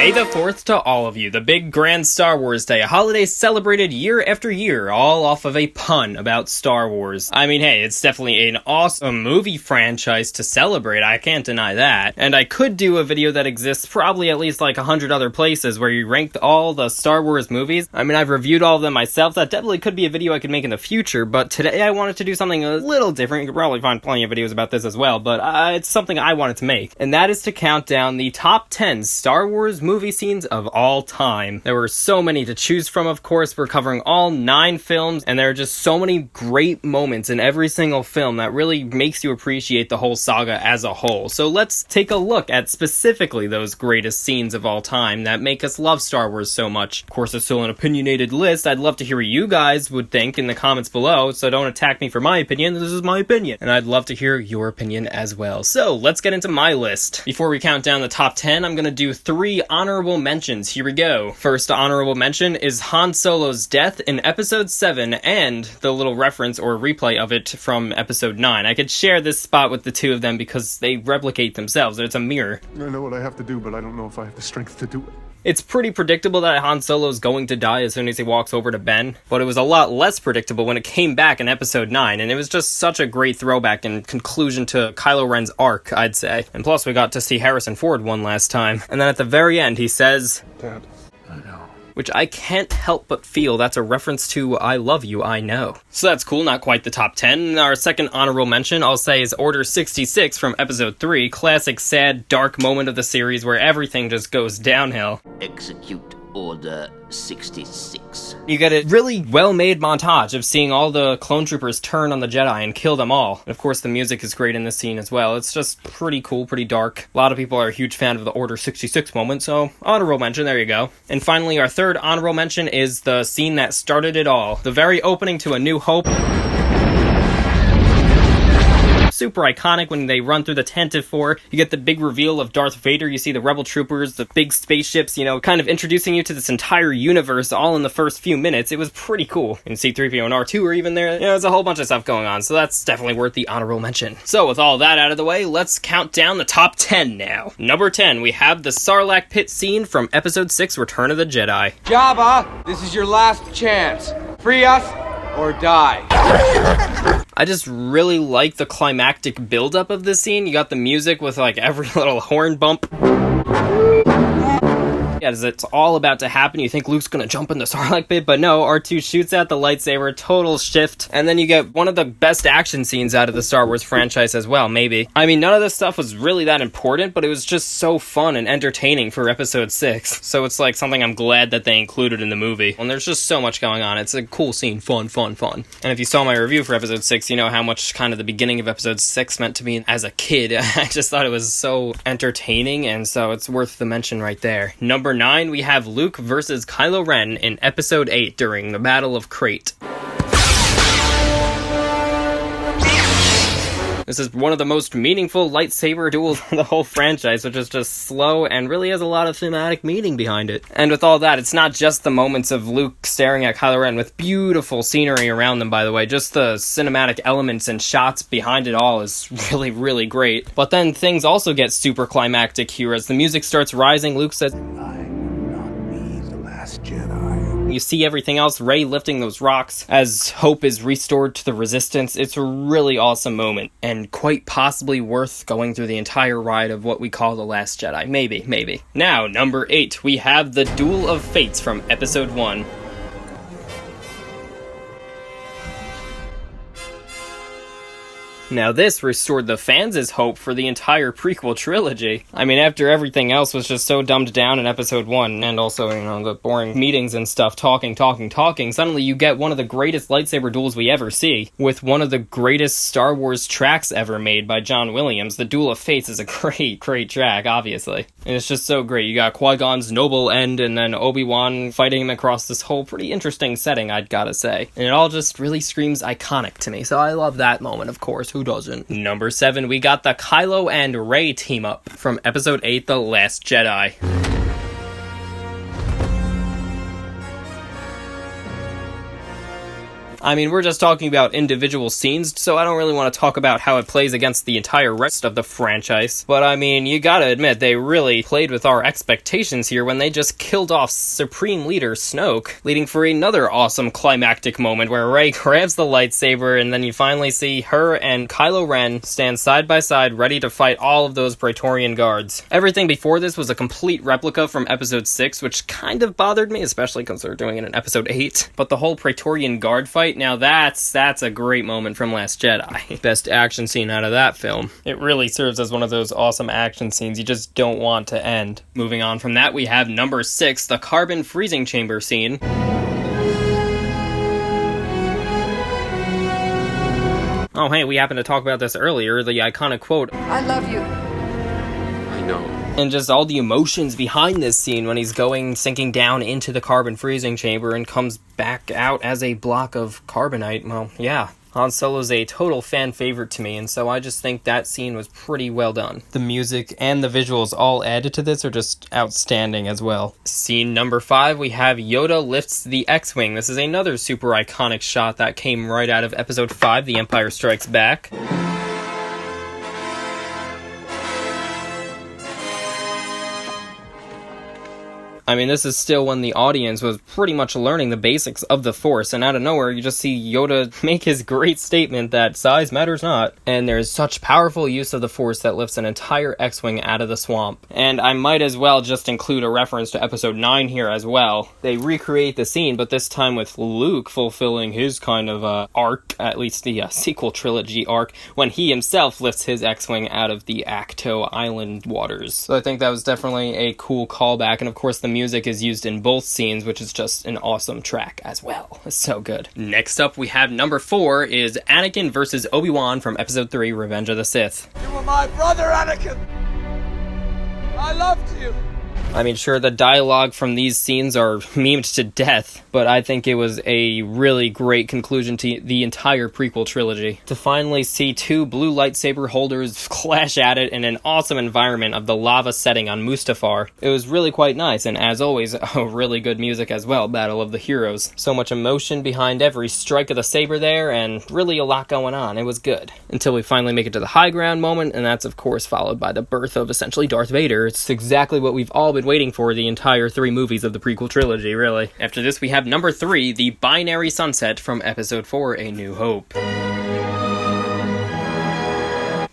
May the 4th to all of you, the big grand Star Wars Day, a holiday celebrated year after year, all off of a pun about Star Wars. I mean, hey, it's definitely an awesome movie franchise to celebrate, I can't deny that. And I could do a video that exists probably at least like 100 other places where you rank all the Star Wars movies. I mean, I've reviewed all of them myself, that definitely could be a video I could make in the future, but today I wanted to do something a little different. You could probably find plenty of videos about this as well, but it's something I wanted to make. And that is to count down the top 10 Star Wars movie scenes of all time. There were so many to choose from, of course. We're covering all 9 films, and there are just so many great moments in every single film that really makes you appreciate the whole saga as a whole. So let's take a look at specifically those greatest scenes of all time that make us love Star Wars so much. Of course, it's still an opinionated list. I'd love to hear what you guys would think in the comments below, so don't attack me for my opinion. This is my opinion, and I'd love to hear your opinion as well. So let's get into my list. Before we count down the top 10, I'm gonna do 3 honorable mentions. Here we go. First honorable mention is Han Solo's death in episode 7 and the little reference or replay of it from episode 9. I could share this spot with the two of them because they replicate themselves. It's a mirror. I know what I have to do, but I don't know if I have the strength to do it. It's pretty predictable that Han Solo is going to die as soon as he walks over to Ben, but it was a lot less predictable when it came back in episode 9, and it was just such a great throwback and conclusion to Kylo Ren's arc, I'd say. And plus, we got to see Harrison Ford one last time. And then at the very end, he says, Dad, I know. Which I can't help but feel that's a reference to I love you, I know. So that's cool, not quite the top 10. Our second honorable mention, I'll say, is Order 66 from episode 3. Classic, sad, dark moment of the series where everything just goes downhill. Execute Order 66. You get a really well-made montage of seeing all the clone troopers turn on the Jedi and kill them all. And of course, the music is great in this scene as well. It's just pretty cool, pretty dark. A lot of people are a huge fan of the Order 66 moment, so honorable mention, there you go. And finally, our third honorable mention is the scene that started it all. The very opening to A New Hope. Super iconic when they run through the Tantive 4. You get the big reveal of Darth Vader. You see the rebel troopers, the big spaceships, kind of introducing you to this entire universe all in the first few minutes. It was pretty cool. And C-3PO and R2 are even there. There's a whole bunch of stuff going on, so that's definitely worth the honorable mention. So with all that out of the way, let's count down the top 10 now. Number 10, we have the Sarlacc pit scene from episode 6, Return of the Jedi. Jabba, this is your last chance. Free us or die. I just really like the climactic buildup of this scene. You got the music with like every little horn bump. As it's all about to happen, you think Luke's gonna jump in the Sarlacc pit, but no, R2 shoots out the lightsaber, total shift, and then you get one of the best action scenes out of the Star Wars franchise as well, maybe. I mean, none of this stuff was really that important, but it was just so fun and entertaining for episode 6, so it's like something I'm glad that they included in the movie. And there's just so much going on. It's a cool scene, fun. And if you saw my review for episode 6, you know how much kind of the beginning of episode 6 meant to me as a kid. I just thought it was so entertaining, and so it's worth the mention right there. Number 9, we have Luke versus Kylo Ren in episode 8 during the Battle of Crate. This is one of the most meaningful lightsaber duels in the whole franchise, which is just slow and really has a lot of thematic meaning behind it. And with all that, it's not just the moments of Luke staring at Kylo Ren with beautiful scenery around them, by the way. Just the cinematic elements and shots behind it all is really, really great. But then things also get super climactic here as the music starts rising. Luke says, Last Jedi. You see everything else, Rey lifting those rocks as hope is restored to the Resistance. It's a really awesome moment, and quite possibly worth going through the entire ride of what we call The Last Jedi. Maybe. Now, number 8, we have the Duel of Fates from episode 1. Now this restored the fans' hope for the entire prequel trilogy. I mean, after everything else was just so dumbed down in episode 1, and also, the boring meetings and stuff, talking, suddenly you get one of the greatest lightsaber duels we ever see, with one of the greatest Star Wars tracks ever made by John Williams. The Duel of Fates is a great track, obviously. And it's just so great. You got Qui-Gon's noble end, and then ObiWan fighting him across this whole pretty interesting setting, I'd gotta say. And it all just really screams iconic to me, so I love that moment, of course. Who doesn't? Number 7, we got the Kylo and Rey team up from episode 8, The Last Jedi. I mean, we're just talking about individual scenes, so I don't really want to talk about how it plays against the entire rest of the franchise. But I mean, you gotta admit, they really played with our expectations here when they just killed off Supreme Leader Snoke, leading for another awesome climactic moment where Rey grabs the lightsaber and then you finally see her and Kylo Ren stand side by side ready to fight all of those Praetorian guards. Everything before this was a complete replica from episode 6, which kind of bothered me, especially because they're doing it in episode 8. But the whole Praetorian guard fight, now that's a great moment from Last Jedi. Best action scene out of that film. It really serves as one of those awesome action scenes you just don't want to end. Moving on from that, we have number 6, the carbon freezing chamber scene. Oh hey, we happened to talk about this earlier, the iconic quote, I love you. I know. and just all the emotions behind this scene when he's sinking down into the carbon freezing chamber and comes back out as a block of carbonite. Well, yeah. Han Solo's a total fan favorite to me, and so I just think that scene was pretty well done. The music and the visuals all added to this are just outstanding as well. Scene number 5, we have Yoda lifts the X-Wing. This is another super iconic shot that came right out of Episode 5, The Empire Strikes Back. I mean, this is still when the audience was pretty much learning the basics of the Force, and out of nowhere, you just see Yoda make his great statement that size matters not, and there's such powerful use of the Force that lifts an entire X-Wing out of the swamp. And I might as well just include a reference to Episode 9 here as well. They recreate the scene, but this time with Luke fulfilling his kind of arc, at least the sequel trilogy arc, when he himself lifts his X-Wing out of the Acto Island waters. So I think that was definitely a cool callback, and of course the music is used in both scenes, which is just an awesome track as well. It's so good. Next up, we have number 4 is Anakin versus ObiWan from Episode 3, Revenge of the Sith. You were my brother, Anakin! I loved you! I mean, sure, the dialogue from these scenes are memed to death, but I think it was a really great conclusion to the entire prequel trilogy. To finally see two blue lightsaber holders clash at it in an awesome environment of the lava setting on Mustafar, it was really quite nice, and as always, really good music as well, Battle of the Heroes. So much emotion behind every strike of the saber there, and really a lot going on. It was good. Until we finally make it to the high ground moment, and that's of course followed by the birth of essentially Darth Vader. It's exactly what we've all been waiting for the entire 3 movies of the prequel trilogy, really. After this, we have number 3, the binary sunset from Episode 4, A New Hope.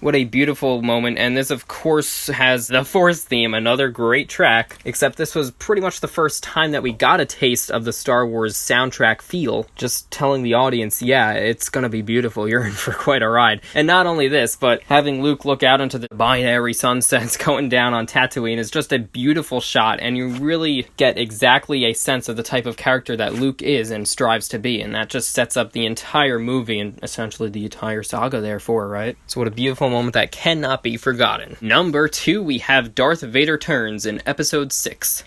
What a beautiful moment, and this of course has the Force theme, another great track, except this was pretty much the first time that we got a taste of the Star Wars soundtrack feel, just telling the audience, yeah, it's gonna be beautiful, you're in for quite a ride. And not only this, but having Luke look out into the binary sunsets going down on Tatooine is just a beautiful shot, and you really get exactly a sense of the type of character that Luke is and strives to be, and that just sets up the entire movie and essentially the entire saga therefore, right? So what a beautiful moment that cannot be forgotten. Number 2, we have Darth Vader turns in Episode 6.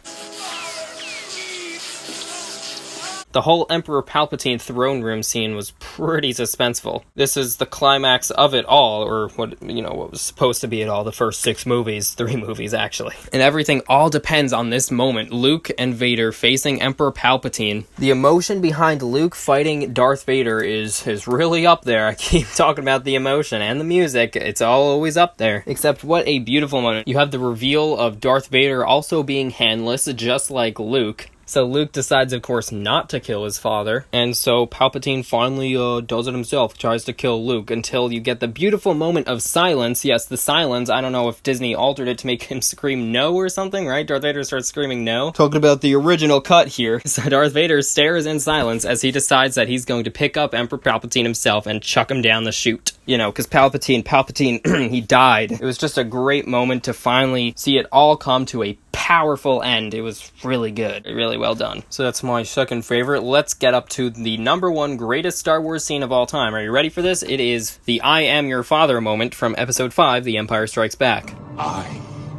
The whole Emperor Palpatine throne room scene was pretty suspenseful. This is the climax of it all, or what was supposed to be it all, the first 6 movies, 3 movies actually. And everything all depends on this moment, Luke and Vader facing Emperor Palpatine. The emotion behind Luke fighting Darth Vader is really up there. I keep talking about the emotion and the music, it's all always up there. Except what a beautiful moment. You have the reveal of Darth Vader also being handless, just like Luke. So Luke decides, of course, not to kill his father, and so Palpatine finally does it himself, tries to kill Luke, until you get the beautiful moment of silence. Yes, the silence, I don't know if Disney altered it to make him scream no or something, right? Darth Vader starts screaming no. Talking about the original cut here. So Darth Vader stares in silence as he decides that he's going to pick up Emperor Palpatine himself and chuck him down the chute. You know, because Palpatine, he died. It was just a great moment to finally see it all come to a powerful end. It was really good. Really well done. So that's my second favorite. Let's get up to the number 1 greatest Star Wars scene of all time. Are you ready for this? It is the I am your father moment from Episode 5, The Empire Strikes Back. I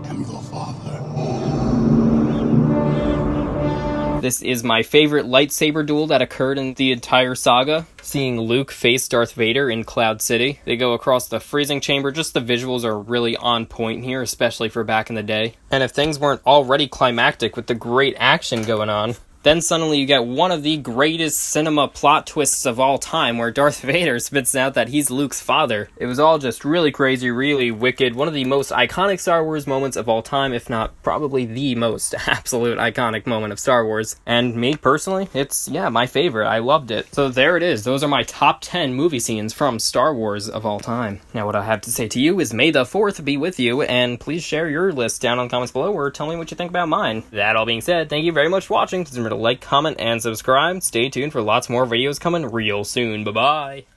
am your father. This is my favorite lightsaber duel that occurred in the entire saga. Seeing Luke face Darth Vader in Cloud City. They go across the freezing chamber. Just the visuals are really on point here, especially for back in the day. And if things weren't already climactic with the great action going on, Then suddenly you get one of the greatest cinema plot twists of all time, where Darth Vader spits out that he's Luke's father. It was all just really crazy, really wicked, one of the most iconic Star Wars moments of all time, if not probably the most absolute iconic moment of Star Wars. And me, personally, it's, yeah, my favorite. I loved it. So there it is. Those are my top 10 movie scenes from Star Wars of all time. Now what I have to say to you is may the 4th be with you, and please share your list down in the comments below, or tell me what you think about mine. That all being said, thank you very much for watching. Please remember to like, comment, and subscribe. Stay tuned for lots more videos coming real soon. Bye-bye!